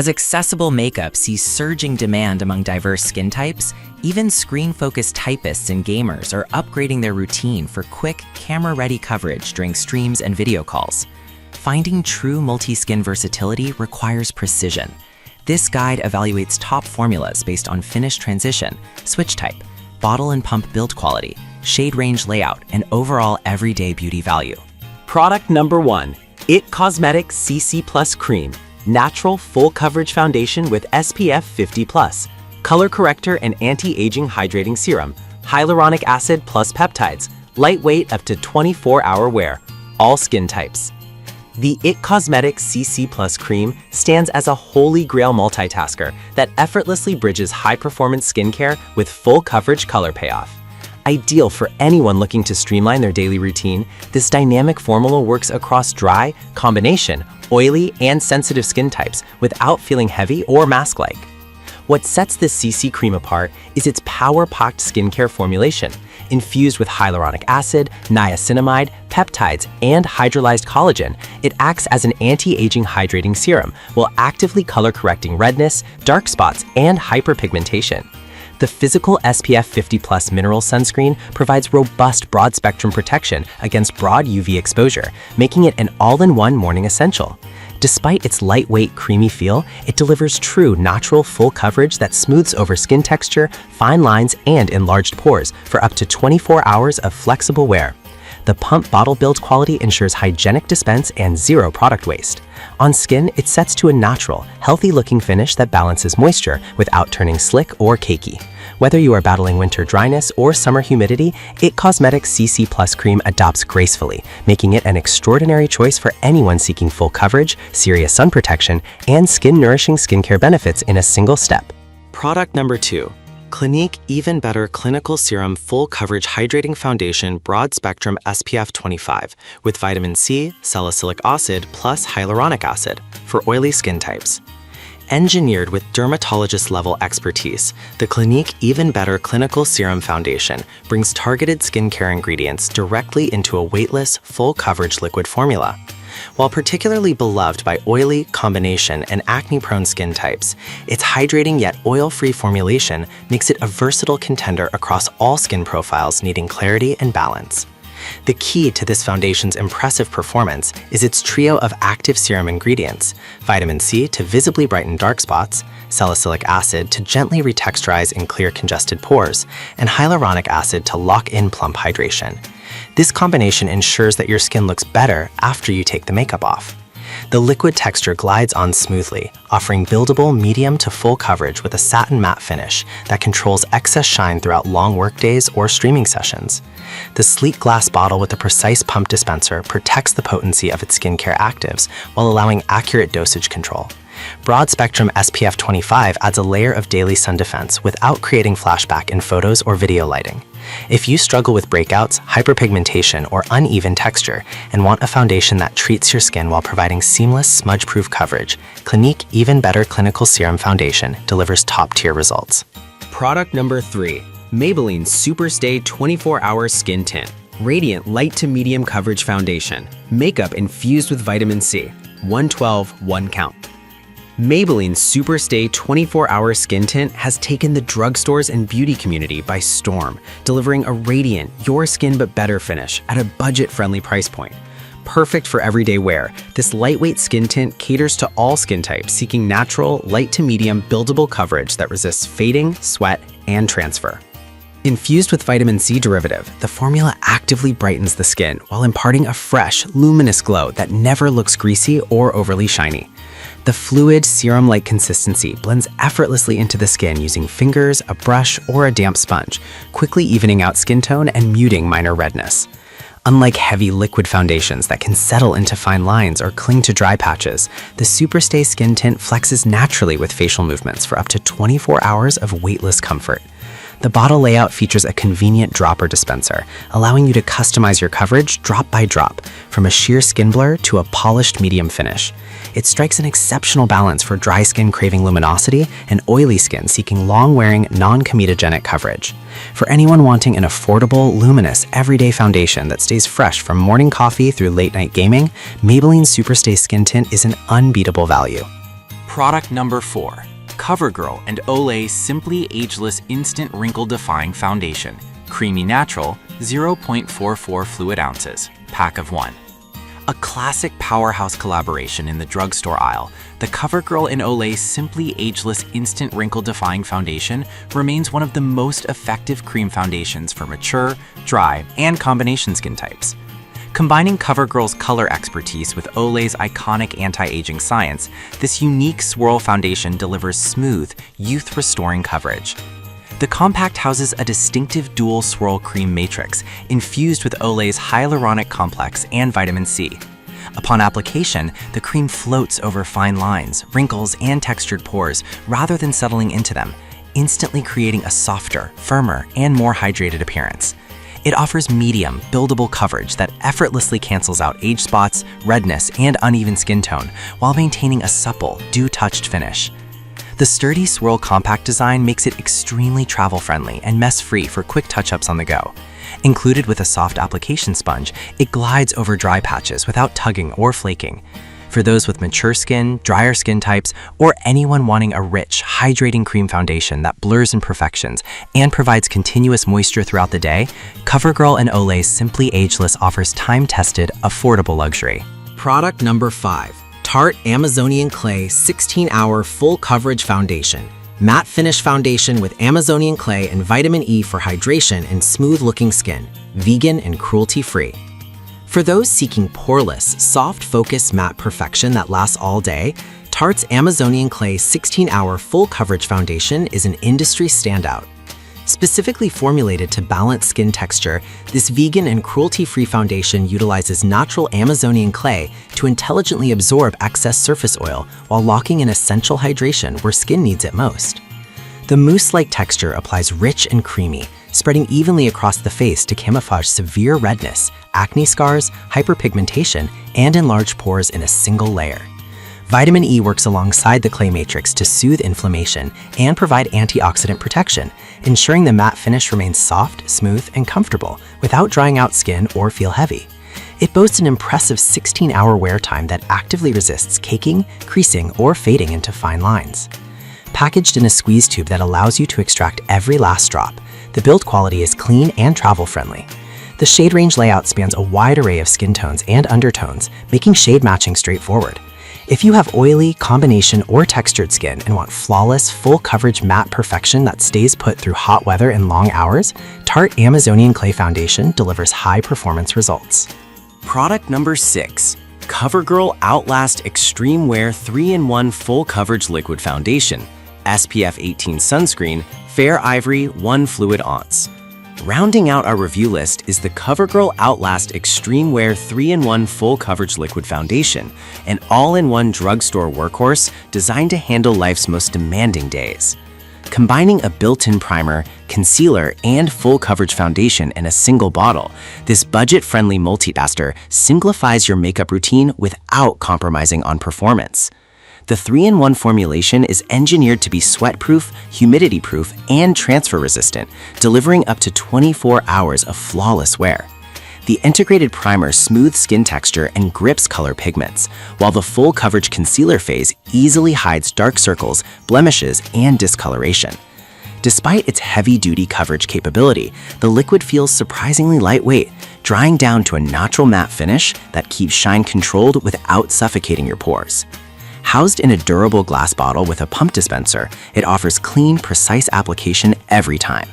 As accessible makeup sees surging demand among diverse skin types, even screen-focused typists and gamers are upgrading their routine for quick, camera-ready coverage during streams and video calls. Finding true multi-skin versatility requires precision. This guide evaluates top formulas based on finish transition, switch type, bottle and pump build quality, shade range layout, and overall everyday beauty value. Product number 1, IT Cosmetics CC Plus Cream. Natural full coverage foundation with SPF 50+, color corrector and anti-aging hydrating serum, hyaluronic acid plus peptides, lightweight up to 24-hour wear, all skin types. The IT Cosmetics CC Plus Cream stands as a holy grail multitasker that effortlessly bridges high-performance skincare with full coverage color payoff. Ideal for anyone looking to streamline their daily routine, this dynamic formula works across dry, combination, oily, and sensitive skin types without feeling heavy or mask-like. What sets this CC cream apart is its power-packed skincare formulation. Infused with hyaluronic acid, niacinamide, peptides, and hydrolyzed collagen, it acts as an anti-aging hydrating serum while actively color-correcting redness, dark spots, and hyperpigmentation. The physical SPF 50+ mineral sunscreen provides robust broad-spectrum protection against broad UV exposure, making it an all-in-one morning essential. Despite its lightweight, creamy feel, it delivers true natural full coverage that smooths over skin texture, fine lines, and enlarged pores for up to 24 hours of flexible wear. The pump bottle build quality ensures hygienic dispense and zero product waste. On skin, it sets to a natural, healthy-looking finish that balances moisture without turning slick or cakey. Whether you are battling winter dryness or summer humidity, IT Cosmetics CC Plus Cream adopts gracefully, making it an extraordinary choice for anyone seeking full coverage, serious sun protection, and skin-nourishing skincare benefits in a single step. Product number 2. Clinique Even Better Clinical Serum Full Coverage Hydrating Foundation Broad Spectrum SPF 25 with vitamin C, salicylic acid plus hyaluronic acid for oily skin types. Engineered with dermatologist-level expertise, the Clinique Even Better Clinical Serum Foundation brings targeted skincare ingredients directly into a weightless, full-coverage liquid formula. While particularly beloved by oily, combination, and acne-prone skin types, its hydrating yet oil-free formulation makes it a versatile contender across all skin profiles needing clarity and balance. The key to this foundation's impressive performance is its trio of active serum ingredients: vitamin C to visibly brighten dark spots, salicylic acid to gently retexturize and clear congested pores, and hyaluronic acid to lock in plump hydration. This combination ensures that your skin looks better after you take the makeup off. The liquid texture glides on smoothly, offering buildable medium to full coverage with a satin matte finish that controls excess shine throughout long workdays or streaming sessions. The sleek glass bottle with a precise pump dispenser protects the potency of its skincare actives while allowing accurate dosage control. Broad-spectrum SPF 25 adds a layer of daily sun defense without creating flashback in photos or video lighting. If you struggle with breakouts, hyperpigmentation, or uneven texture and want a foundation that treats your skin while providing seamless, smudge-proof coverage, Clinique Even Better Clinical Serum Foundation delivers top-tier results. Product number 3. Maybelline Superstay 24-Hour Skin Tint. Radiant light to medium coverage foundation. Makeup infused with vitamin C. 112, 1 count. Maybelline Superstay 24-Hour Skin Tint has taken the drugstores and beauty community by storm, delivering a radiant, your skin but better finish at a budget-friendly price point. Perfect for everyday wear, this lightweight skin tint caters to all skin types seeking natural, light to medium, buildable coverage that resists fading, sweat, and transfer. Infused with vitamin C derivative, the formula actively brightens the skin while imparting a fresh, luminous glow that never looks greasy or overly shiny. The fluid, serum-like consistency blends effortlessly into the skin using fingers, a brush, or a damp sponge, quickly evening out skin tone and muting minor redness. Unlike heavy liquid foundations that can settle into fine lines or cling to dry patches, the Superstay Skin Tint flexes naturally with facial movements for up to 24 hours of weightless comfort. The bottle layout features a convenient dropper dispenser, allowing you to customize your coverage drop by drop, from a sheer skin blur to a polished medium finish. It strikes an exceptional balance for dry skin craving luminosity and oily skin seeking long-wearing, non-comedogenic coverage. For anyone wanting an affordable, luminous, everyday foundation that stays fresh from morning coffee through late-night gaming, Maybelline Superstay Skin Tint is an unbeatable value. Product number 4. CoverGirl and Olay Simply Ageless Instant Wrinkle Defying Foundation. Creamy Natural, 0.44 fluid ounces, pack of 1. A classic powerhouse collaboration in the drugstore aisle, the CoverGirl and Olay Simply Ageless Instant Wrinkle Defying Foundation remains one of the most effective cream foundations for mature, dry, and combination skin types. Combining CoverGirl's color expertise with Olay's iconic anti-aging science, this unique swirl foundation delivers smooth, youth-restoring coverage. The compact houses a distinctive dual swirl cream matrix infused with Olay's hyaluronic complex and vitamin C. Upon application, the cream floats over fine lines, wrinkles, and textured pores rather than settling into them, instantly creating a softer, firmer, and more hydrated appearance. It offers medium, buildable coverage that effortlessly cancels out age spots, redness, and uneven skin tone while maintaining a supple, dew-touched finish. The sturdy swirl compact design makes it extremely travel-friendly and mess-free for quick touch-ups on the go. Included with a soft application sponge, it glides over dry patches without tugging or flaking. For those with mature skin, drier skin types, or anyone wanting a rich, hydrating cream foundation that blurs imperfections and provides continuous moisture throughout the day, CoverGirl and Olay Simply Ageless offers time-tested, affordable luxury. Product number 5. Tarte Amazonian Clay 16-Hour Full Coverage Foundation. Matte Finish Foundation with Amazonian Clay and vitamin E for hydration and smooth-looking skin. Vegan and cruelty-free. For those seeking poreless, soft focus matte perfection that lasts all day, Tarte's Amazonian Clay 16-Hour Full Coverage Foundation is an industry standout. Specifically formulated to balance skin texture, this vegan and cruelty-free foundation utilizes natural Amazonian clay to intelligently absorb excess surface oil while locking in essential hydration where skin needs it most. The mousse-like texture applies rich and creamy, spreading evenly across the face to camouflage severe redness, acne scars, hyperpigmentation, and enlarged pores in a single layer. Vitamin E works alongside the clay matrix to soothe inflammation and provide antioxidant protection, ensuring the matte finish remains soft, smooth, and comfortable without drying out skin or feel heavy. It boasts an impressive 16-hour wear time that actively resists caking, creasing, or fading into fine lines. Packaged in a squeeze tube that allows you to extract every last drop, the build quality is clean and travel-friendly. The shade range layout spans a wide array of skin tones and undertones, making shade matching straightforward. If you have oily, combination, or textured skin and want flawless, full coverage matte perfection that stays put through hot weather and long hours, Tarte Amazonian Clay Foundation delivers high-performance results. Product number 6. CoverGirl Outlast Extreme Wear 3-in-1 Full Coverage Liquid Foundation. SPF 18 Sunscreen, Fair Ivory, 1 fluid ounce. Rounding out our review list is the CoverGirl Outlast Extreme Wear 3-in-1 Full Coverage Liquid Foundation, an all-in-one drugstore workhorse designed to handle life's most demanding days. Combining a built-in primer, concealer, and full coverage foundation in a single bottle, this budget-friendly multitasker simplifies your makeup routine without compromising on performance. The 3-in-1 formulation is engineered to be sweat-proof, humidity-proof, and transfer-resistant, delivering up to 24 hours of flawless wear. The integrated primer smooths skin texture and grips color pigments, while the full coverage concealer phase easily hides dark circles, blemishes, and discoloration. Despite its heavy-duty coverage capability, the liquid feels surprisingly lightweight, drying down to a natural matte finish that keeps shine controlled without suffocating your pores. Housed in a durable glass bottle with a pump dispenser, it offers clean, precise application every time.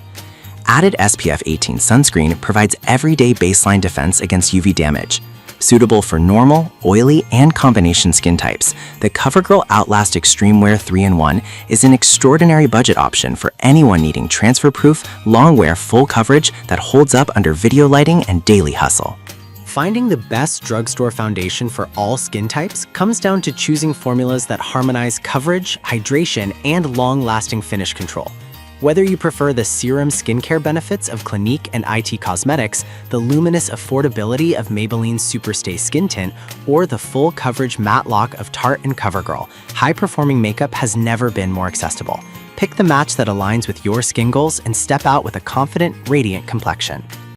Added SPF 18 sunscreen provides everyday baseline defense against UV damage. Suitable for normal, oily, and combination skin types, the CoverGirl Outlast Extreme Wear 3-in-1 is an extraordinary budget option for anyone needing transfer-proof, long-wear full coverage that holds up under video lighting and daily hustle. Finding the best drugstore foundation for all skin types comes down to choosing formulas that harmonize coverage, hydration, and long-lasting finish control. Whether you prefer the serum skincare benefits of Clinique and IT Cosmetics, the luminous affordability of Maybelline's Superstay Skin Tint, or the full coverage matte lock of Tarte and CoverGirl, high-performing makeup has never been more accessible. Pick the match that aligns with your skin goals and step out with a confident, radiant complexion.